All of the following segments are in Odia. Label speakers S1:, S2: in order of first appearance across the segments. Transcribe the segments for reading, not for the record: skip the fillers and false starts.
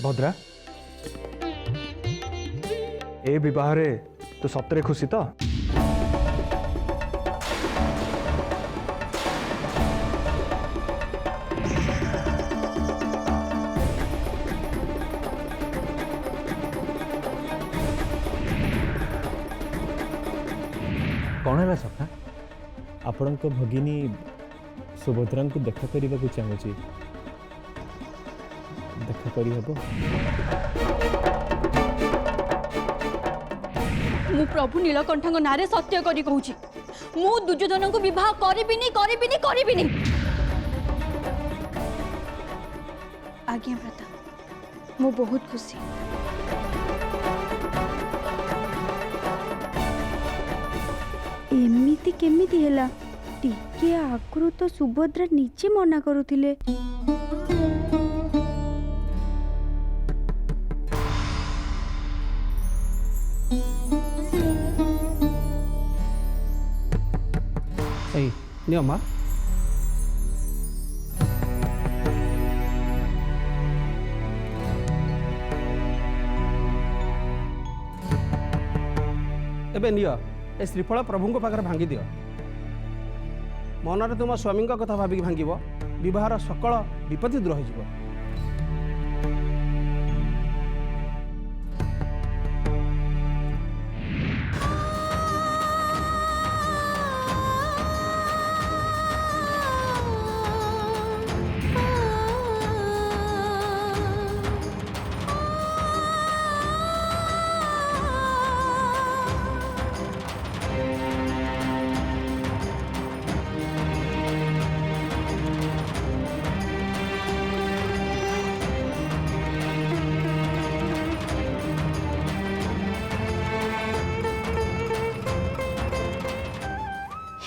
S1: भद्रा ए विवाह रे तू सतरे खुशी तो
S2: कौन है सखा आपण भगिनी सुभद्रा को देखा करने को चाहूँगी देखा करी हबो
S3: मु प्रभु नीलकंठ नारे सत्य करी कहूची मु दुर्योधन को विवाह करिबिनी करिबिनी करिबिनी। आज्ञा व्रता मु बहुत खुशी।
S4: एमिति केमिति हैला टिके आगु तो सुभद्रा नीचे मना करुथिले।
S2: नियो माँ
S5: एबे नियो ए श्रीफल प्रभु को पाखरे भांगी दियो मनरे तुम स्वामी कथा भाविक भांगिब विवाहर सकल विपत्ति दूर हो।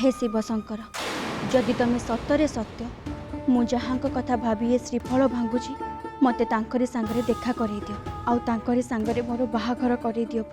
S3: हे शिव शंकर जदि तमे सतरे सत्य मु जहाँ कथा भाभी ए श्रीफल भांगुची मते तांकरी सांगरे देखा करई दियो आउ तांकरी सांगरे मोर बाहाघर करई दियो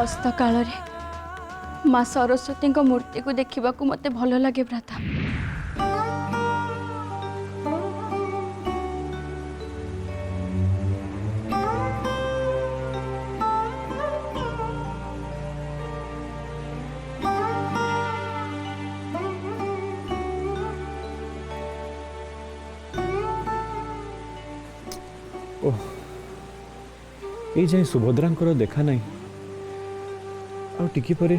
S3: अस्त काल माँ सरस्वती मूर्ति को देखा मते भल लगे भ्राता।
S2: ओह ये जाए सुभद्रा देखा नहीं आ टिकी परे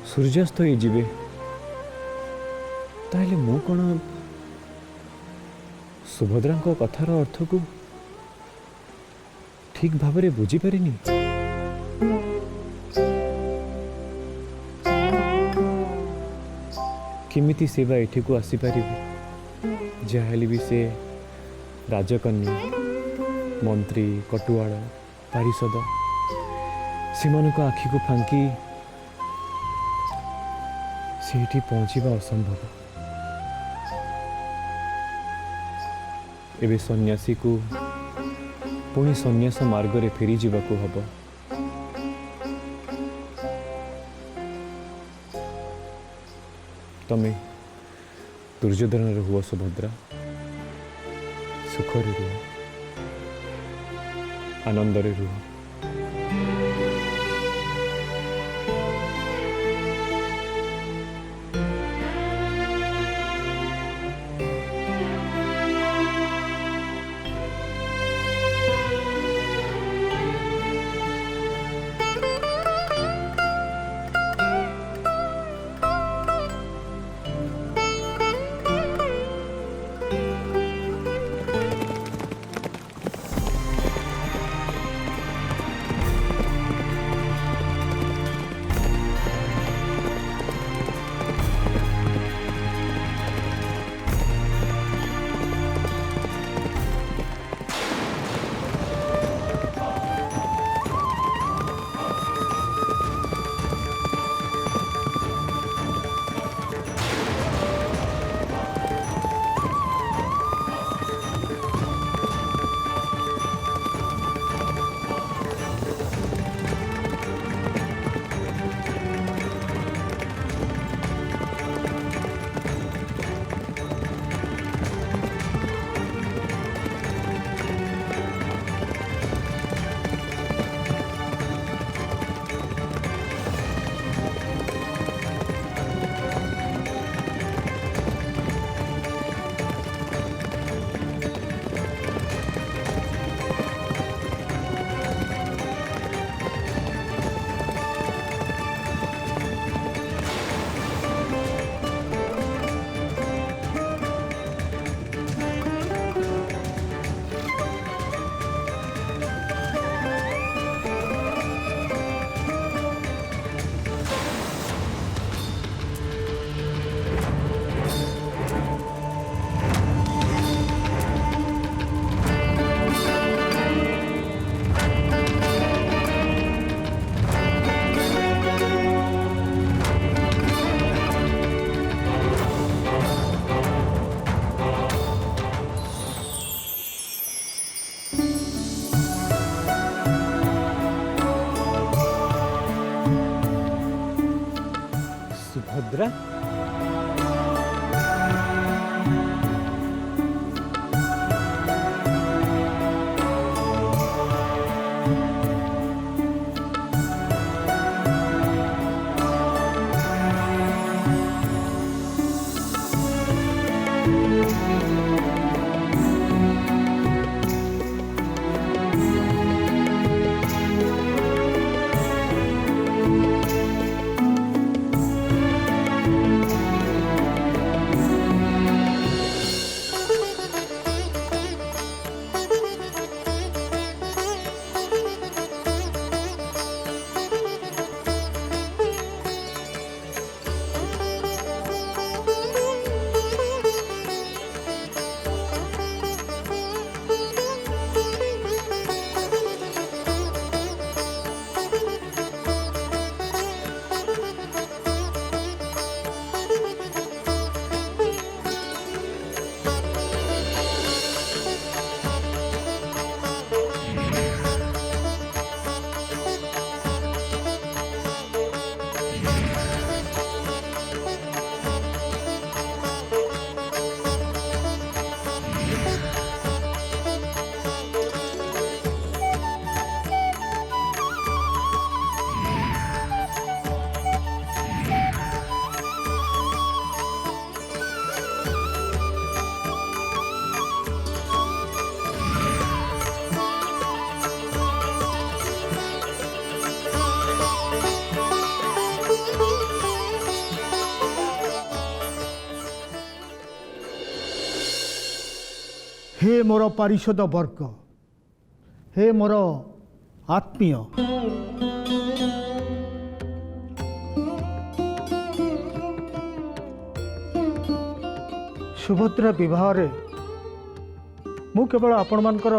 S2: सूर्यास्त हो जीवे ताहले मु कौन सुभद्रा कथार अर्थ को ठीक भाव में बुझी पारिनी। किमिति सेवा एठी को आसी पारिबे जहाली भी से राजकन्या मंत्री कटुआड़ पारिषद सेमान को आखि को फांकी से पहुँचवा असंभव। एबे सन्यासी को पुणी सन्यास मार्ग रे फेरी जीवाकू हब। तमे दुर्योधन हुआ सुभद्रा सुखरे रुह आनंदरे रुह। ସୁଭଦ୍ରା।
S6: हे मोर पारिषद वर्ग, हे मोर आत्मीय, सुभद्रा विवाह रे मु केवल आपण मानकर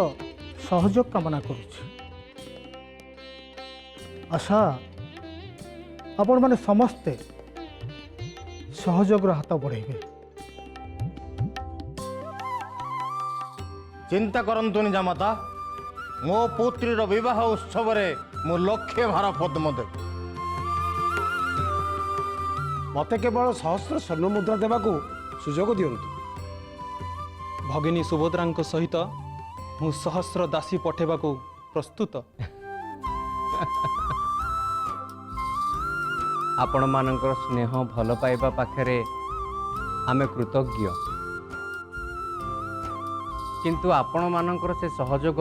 S6: सहयोग कामना करुछि। आशा आपण माने समस्ते सहयोग हाथ बढ़ेबे।
S7: चिंता करंतुनि जामाता, मो पुत्रीर विवाह उत्सव रे मु लक्षे भार पद्म देव।
S5: मते केवल सहस्र स्वर्ण मुद्रा देवाकू सुजोग दियंतु।
S1: भगिनी सुभद्रांक सहित मु सहस्र दासी पठेबाकू प्रस्तुत।
S8: आपण मानकर स्नेह भल पाइबा पाखरे आमे कृतज्ञ, किंतु आपण मानकर से सहयोग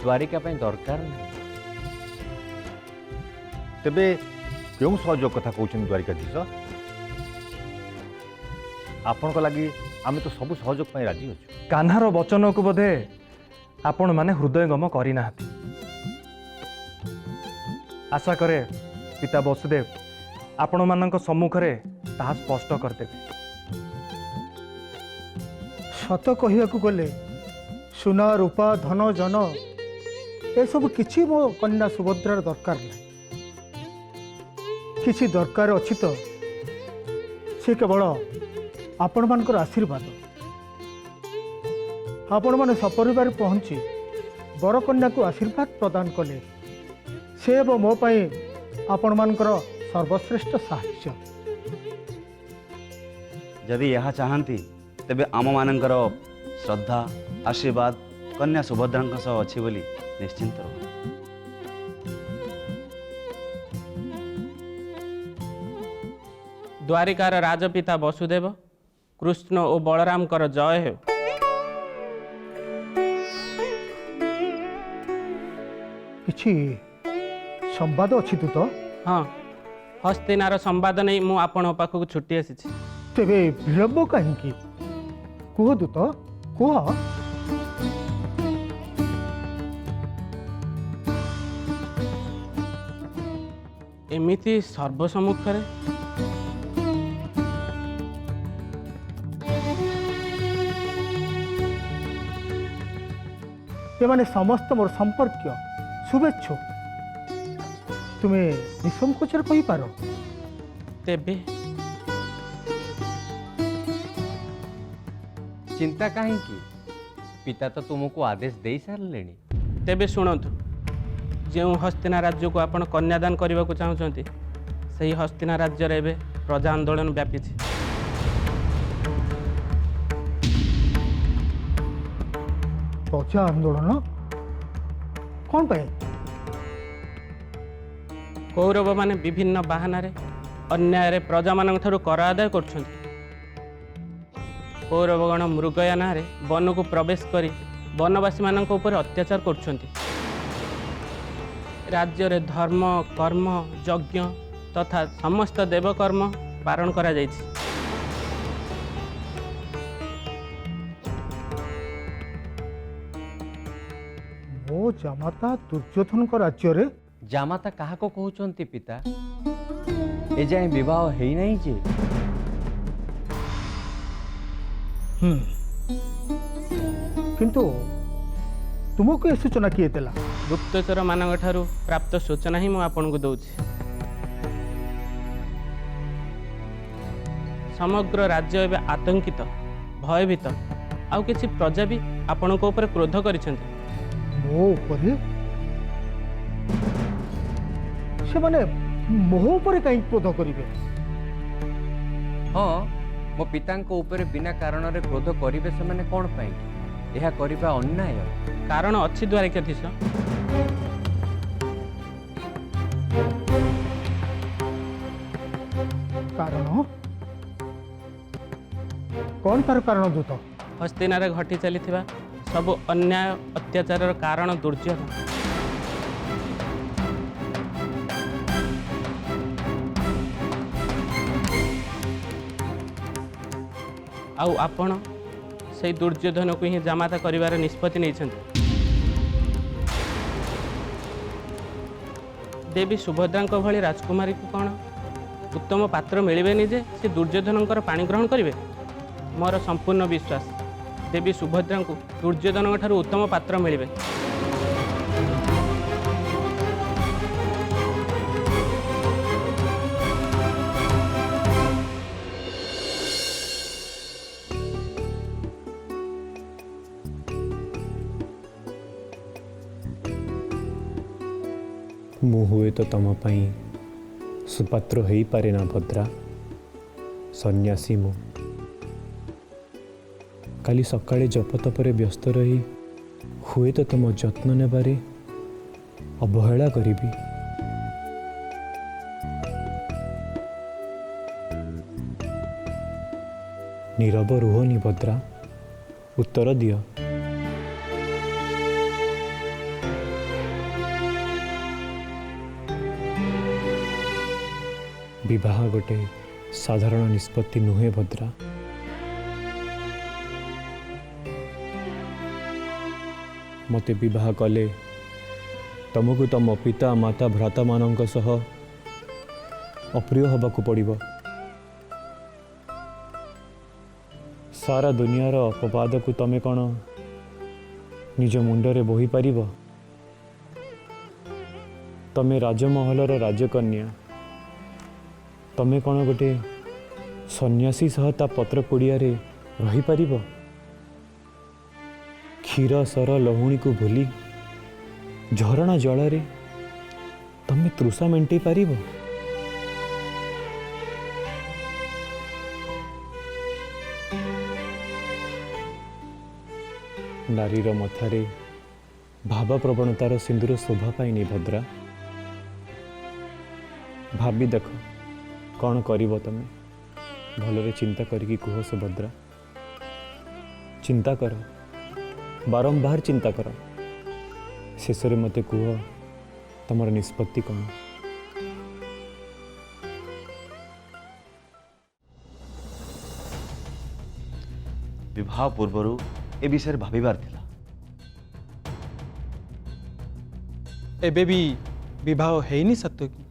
S8: द्वारिका ପାଇଁ दरकार नहीं।
S7: तेबे क्यों सहयोग कथा कहउछन द्वारिकाधीश? आपण को लगी आमे तो सब सहयोग ପାଇଁ राजी अछु।
S1: कान्हार वचन को बोधे आपण माने हृदयंगम करी नाहती। आशा करे पिता वसुदेव आपण मानक सम्मुखरे ताहा स्पष्ट करदेबे।
S6: सत कहवाकू गले सुना रूपा धन जन ए सब किछि मो कन्या सुभद्रार दरकार नहीं। किछि दरकार अछि तो से केवल आपण मानकर आशीर्वाद। आपण माने सपरिवार पहुंची बर कन्या को आशीर्वाद प्रदान कले से मो पाई आपण मानकर सर्वश्रेष्ठ साहाय्य।
S9: जदि यह चाहती तेबे आम मानकर श्रद्धा आशीर्वाद कन्या सुभद्रांक सह अछि बोली निश्चिंत रह।
S10: द्वारिकार राजपिता वसुदेव कृष्ण और बलराम कर जय हो।
S6: किछि संवाद अछि तो?
S10: हाँ, हस्तिनार संवाद नहीं मु आपण पाखक छुट्टी आसी।
S6: तेबे विलंब कहीं कुह दूत कुह।
S10: एमिति सर्वसम्मुखरे
S6: एमाने समस्त मोर संपर्क शुभेच्छु। तुम्हें निसंकोचर कही पारो।
S10: तेबे
S8: चिंता कहीं पिता तो तुमको आदेश दे सारे।
S10: तेबे शुणु, जो हस्तिना राज्य को आपण कन्यादान करने को चाहते ସେହି ହସ୍ତିନା ରାଜ୍ୟରେ ଏବେ ପ୍ରଜା ଆନ୍ଦୋଳନ ବ୍ୟାପିଛି।
S6: ପ୍ରଜା ଆନ୍ଦୋଳନ କ'ଣ ପାଇଁ?
S10: କୌରବମାନେ ବିଭିନ୍ନ ବାହାନାରେ ଅନ୍ୟାୟରେ ପ୍ରଜାମାନଙ୍କ ଠାରୁ କର ଆଦାୟ କରୁଛନ୍ତି। କୌରବଗଣ ମୃଗୟା ନାଁରେ ବନକୁ ପ୍ରବେଶ କରି ବନବାସୀମାନଙ୍କ ଉପରେ ଅତ୍ୟାଚାର କରୁଛନ୍ତି। ରାଜ୍ୟରେ ଧର୍ମ, କର୍ମ, ଯଜ୍ଞ ତଥା ସମସ୍ତ ଦେବକର୍ମ ପାଳନ କରାଯାଇଛି।
S6: ମୋ ଜାମାତା ଦୁର୍ଯ୍ୟୋଧନଙ୍କ ରାଜ୍ୟରେ
S8: ଜାମାତା କାହାକୁ କହୁଛନ୍ତି ପିତା? ଏଯାଏଁ ବିବାହ ହେଇନାହିଁ ଯେ।
S6: କିନ୍ତୁ ତୁମକୁ ଏ ସୂଚନା କିଏ ଦେଲା?
S10: ଗୁପ୍ତଚରମାନଙ୍କ ଠାରୁ ପ୍ରାପ୍ତ ସୂଚନା ହିଁ ମୁଁ ଆପଣଙ୍କୁ ଦେଉଛି। ସମଗ୍ର ରାଜ୍ୟ ଏବେ ଆତଙ୍କିତ, ଭୟଭୀତ, ଆଉ କିଛି ପ୍ରଜା ବି ଆପଣଙ୍କ ଉପରେ କ୍ରୋଧ କରିଛନ୍ତି।
S6: ମୋ ଉପରେ? ସେମାନେ ମୋ ଉପରେ କାହିଁକି କ୍ରୋଧ କରିବେ?
S8: ହଁ, ମୋ ପିତାଙ୍କ ଉପରେ ବିନା କାରଣରେ କ୍ରୋଧ କରିବେ ସେମାନେ କ'ଣ ପାଇଁ? ଏହା କରିବା ଅନ୍ୟାୟ।
S10: କାରଣ ଅଛି ଦ୍ୱାରିକାଧୀଶ।
S6: କାରଣ କ'ଣ ତାର କାରଣ ଦୂତ?
S10: ହସ୍ତିନାରେ ଘଟି ଚାଲିଥିବା ସବୁ ଅନ୍ୟାୟ ଅତ୍ୟାଚାରର କାରଣ ଦୁର୍ଯ୍ୟୋଧନ। ଆଉ ଆପଣ ସେଇ ଦୁର୍ଯ୍ୟୋଧନକୁ ହିଁ ଜାମାତା କରିବାର ନିଷ୍ପତ୍ତି ନେଇଛନ୍ତି। ଦେବୀ ସୁଭଦ୍ରାଙ୍କ ଭଳି ରାଜକୁମାରୀକୁ କ'ଣ ଉତ୍ତମ ପାତ୍ର ମିଳିବେନି ଯେ ସେ ଦୁର୍ଯ୍ୟୋଧନଙ୍କର ପାଣି ଗ୍ରହଣ କରିବେ? ମୋର ସମ୍ପୂର୍ଣ୍ଣ ବିଶ୍ୱାସ ଦେବୀ ସୁଭଦ୍ରାଙ୍କୁ ଦୁର୍ଯ୍ୟୋଧନଙ୍କ ଠାରୁ ଉତ୍ତମ ପାତ୍ର ମିଳିବେ।
S2: ମୁଁ ହୁଏତ ତମ ପାଇଁ ସୁପାତ୍ର ହେଇପାରେ ନା ଭଦ୍ରା, ସନ୍ନ୍ୟାସୀ ମୁଁ। କାଲି ସକାଳେ ଜପତପରେ ବ୍ୟସ୍ତ ରହି ହୁଏତ ତମ ଯତ୍ନ ନେବାରେ ଅବହେଳା କରିବି। ନୀରବ ରୁହନି ଭଦ୍ରା, ଉତ୍ତର ଦିଅ। ବିବାହ ଗୋଟେ ସାଧାରଣ ନିଷ୍ପତ୍ତି ନୁହେଁ ଭଦ୍ରା। ମୋତେ ବିବାହ କଲେ ତମକୁ ତମ ପିତା ମାତା ଭ୍ରାତାମାନଙ୍କ ସହ ଅପ୍ରିୟ ହେବାକୁ ପଡ଼ିବ। ସାରା ଦୁନିଆର ଅପବାଦକୁ ତମେ କ'ଣ ନିଜ ମୁଣ୍ଡରେ ବୋହିପାରିବ? ତମେ ରାଜମହଲର ରାଜକନ୍ୟା, ତମେ କ'ଣ ଗୋଟେ ସନ୍ନ୍ୟାସୀ ସହ ତା ପତ୍ର କୁଡ଼ିଆରେ ରହିପାରିବ? କ୍ଷୀର ସର ଲହୁଣୀକୁ ଭୁଲି ଝରଣା ଜଳରେ ତମେ ତୃଷା ମେଣ୍ଟେଇ ପାରିବ? ନାରୀର ମଥାରେ ଭାବପ୍ରବଣତାର ସିନ୍ଦୁର ଶୋଭା ପାଇନି ଭଦ୍ରା। ଭାବି ଦେଖ କ'ଣ କରିବ ତମେ? ଭଲରେ ଚିନ୍ତା କରିକି କୁହ ସୁଭଦ୍ରା। ଚିନ୍ତା କର, ବାରମ୍ବାର ଚିନ୍ତା କର। ଶେଷରେ ମୋତେ କୁହ ତମର ନିଷ୍ପତ୍ତି କ'ଣ?
S9: ବିବାହ ପୂର୍ବରୁ ଏ ବିଷୟରେ ଭାବିବାର ଥିଲା।
S1: ଏବେ ବି ବିବାହ ହେଇନି ସତ୍ୟ କି?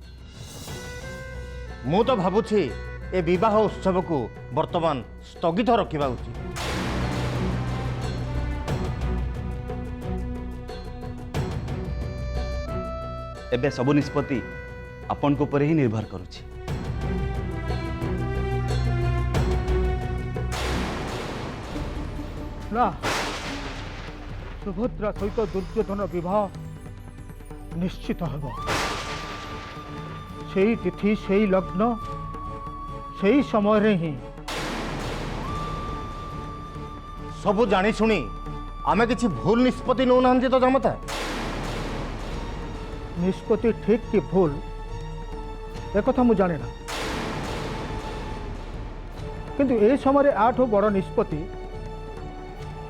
S7: ମୁଁ ତ ଭାବୁଛି ଏ ବିବାହ ଉତ୍ସବକୁ ବର୍ତ୍ତମାନ ସ୍ଥଗିତ ରଖିବା ଉଚିତ।
S9: ଏବେ ସବୁ ନିଷ୍ପତ୍ତି ଆପଣଙ୍କ ଉପରେ ହିଁ ନିର୍ଭର କରୁଛି।
S6: ନା, ସୁଭଦ୍ରା ସହିତ ଦୁର୍ଯ୍ୟୋଧନ ବିବାହ ନିଶ୍ଚିତ ହେବ। ସେଇ ତିଥି ସେଇ ଲଗ୍ନ ସେଇ ସମୟରେ ହିଁ
S7: ସବୁ ଜାଣି ଶୁଣି ଆମେ କିଛି ଭୁଲ ନିଷ୍ପତ୍ତି ନେଉନାହାନ୍ତି ତ ଜାମତା?
S6: ନିଷ୍ପତ୍ତି ଠିକ୍ କି ଭୁଲ ଏକଥା ମୁଁ ଜାଣେ ନା, କିନ୍ତୁ ଏ ସମୟରେ ଆଠୁ ବଡ଼ ନିଷ୍ପତ୍ତି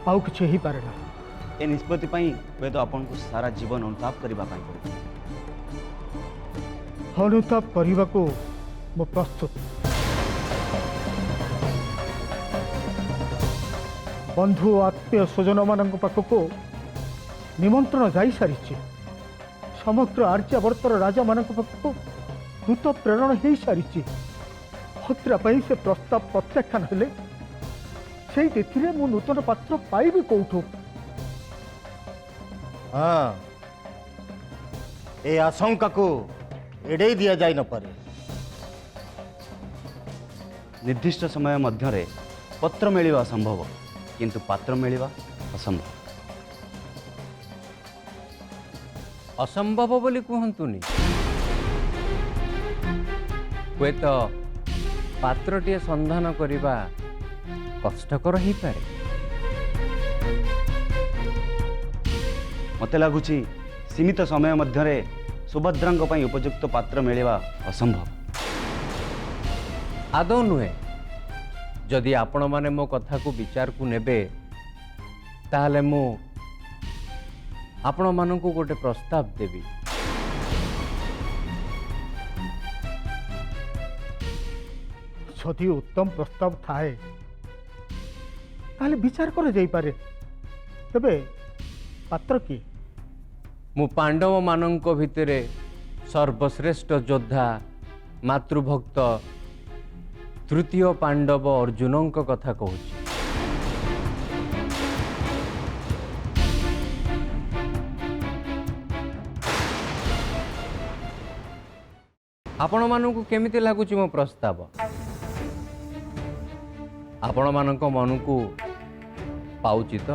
S6: ଆଉ କିଛି ହେଇପାରେ ନା।
S9: ଏ ନିଷ୍ପତ୍ତି ପାଇଁ ହୁଏତ ଆପଣଙ୍କୁ ସାରା ଜୀବନ ଅନୁତାପ କରିବା ପାଇଁ ପଡ଼ିବ।
S6: ଅନୁତାପ କରିବାକୁ ମୁଁ ପ୍ରସ୍ତୁତ। ବନ୍ଧୁ ଆତ୍ମୀୟ ସ୍ୱଜନମାନଙ୍କ ପାଖକୁ ନିମନ୍ତ୍ରଣ ଯାଇସାରିଛି। ସମଗ୍ର ଆର୍ଯ୍ୟାବର୍ତ୍ତର ରାଜାମାନଙ୍କ ପାଖକୁ ଦୂତ ପ୍ରେରଣ ହୋଇସାରିଛି। ହତ୍ୟା ପାଇଁ ସେ ପ୍ରସ୍ତାବ ପ୍ରତ୍ୟାଖ୍ୟାନ ହେଲେ ସେଇ ତିଥିରେ ମୁଁ ନୂତନ ପାତ୍ର ପାଇବି କୋଉଠୁ?
S7: ହଁ, ଏ ଆଶଙ୍କାକୁ ଏଡ଼େଇ ଦିଆଯାଇ ନପାରେ।
S9: ନିର୍ଦ୍ଦିଷ୍ଟ ସମୟ ମଧ୍ୟରେ ପତ୍ର ମିଳିବା ସମ୍ଭବ, କିନ୍ତୁ ପାତ୍ର ମିଳିବା ଅସମ୍ଭବ।
S8: ଅସମ୍ଭବ ବୋଲି କୁହନ୍ତୁନି, ହୁଏତ ପାତ୍ରଟିଏ ସନ୍ଧାନ କରିବା କଷ୍ଟକର ହେଇପାରେ।
S9: ମୋତେ ଲାଗୁଛି ସୀମିତ ସମୟ ମଧ୍ୟରେ ସୁଭଦ୍ରାଙ୍କ ପାଇଁ ଉପଯୁକ୍ତ ପାତ୍ର ମିଳିବା ଅସମ୍ଭବ।
S8: ଆଦୌ ନୁହେଁ। ଯଦି ଆପଣମାନେ ମୋ କଥାକୁ ବିଚାରକୁ ନେବେ, ତାହେଲେ ମୁଁ ଆପଣମାନଙ୍କୁ ଗୋଟେ ପ୍ରସ୍ତାବ ଦେବି।
S6: ଯଦି ଉତ୍ତମ ପ୍ରସ୍ତାବ ଥାଏ ତାହେଲେ ବିଚାର କରାଯାଇପାରେ। ତେବେ ପାତ୍ର କିଏ?
S8: ମୁଁ ପାଣ୍ଡବମାନଙ୍କ ଭିତରେ ସର୍ବଶ୍ରେଷ୍ଠ ଯୋଦ୍ଧା, ମାତୃଭକ୍ତ ତୃତୀୟ ପାଣ୍ଡବ ଅର୍ଜୁନଙ୍କ କଥା କହୁଛି। ଆପଣମାନଙ୍କୁ କେମିତି ଲାଗୁଛି ମୋ ପ୍ରସ୍ତାବ? ଆପଣମାନଙ୍କ ମନକୁ ପାଉଛି ତ?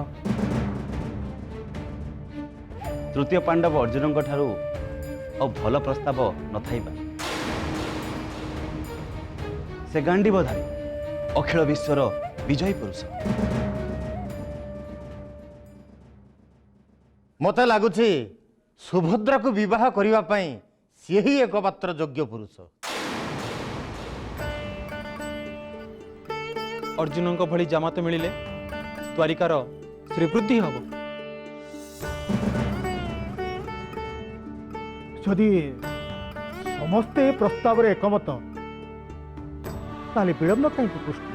S9: ତୃତୀୟ ପାଣ୍ଡବ ଅର୍ଜୁନଙ୍କ ଠାରୁ ଆଉ ଭଲ ପ୍ରସ୍ତାବ ନଥାଇପାରେ। ସେ ଗାଣ୍ଡିବଧାରୀ ଅଖିଳ ବିଶ୍ୱର ବିଜୟୀ ପୁରୁଷ।
S7: ମୋତେ ଲାଗୁଛି ସୁଭଦ୍ରାକୁ ବିବାହ କରିବା ପାଇଁ ସିଏ ହିଁ ଏକମାତ୍ର ଯୋଗ୍ୟ ପୁରୁଷ।
S10: ଅର୍ଜୁନଙ୍କ ଭଳି ଜାମାତ ମିଳିଲେ ଦ୍ୱାରିକାର ଶ୍ରୀବୃଦ୍ଧି ହେବ।
S6: ଯଦି ସମସ୍ତେ ଏ ପ୍ରସ୍ତାବରେ ଏକମତ ତାହେଲେ ବିଳମ୍ବ କାହିଁକି କୃଷ୍ଣ?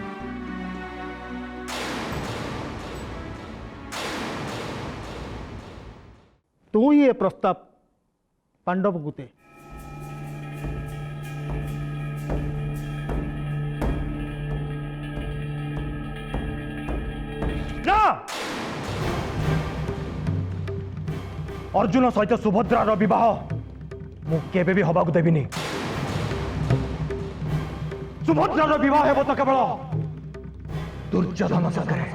S6: ତୁ ହିଁ ଏ ପ୍ରସ୍ତାବ ପାଣ୍ଡବଙ୍କୁ ଦେ।
S1: ନା, ଅର୍ଜୁନ ସହିତ ସୁଭଦ୍ରାର ବିବାହ ମୁଁ କେବେ ବି ହବାକୁ ଦେବିନି। ସୁଭଦ୍ରାର ବିବାହ ହେବ ତ କେବଳ ଦୁର୍ଯ୍ୟୋଧନ ସାଙ୍ଗରେ।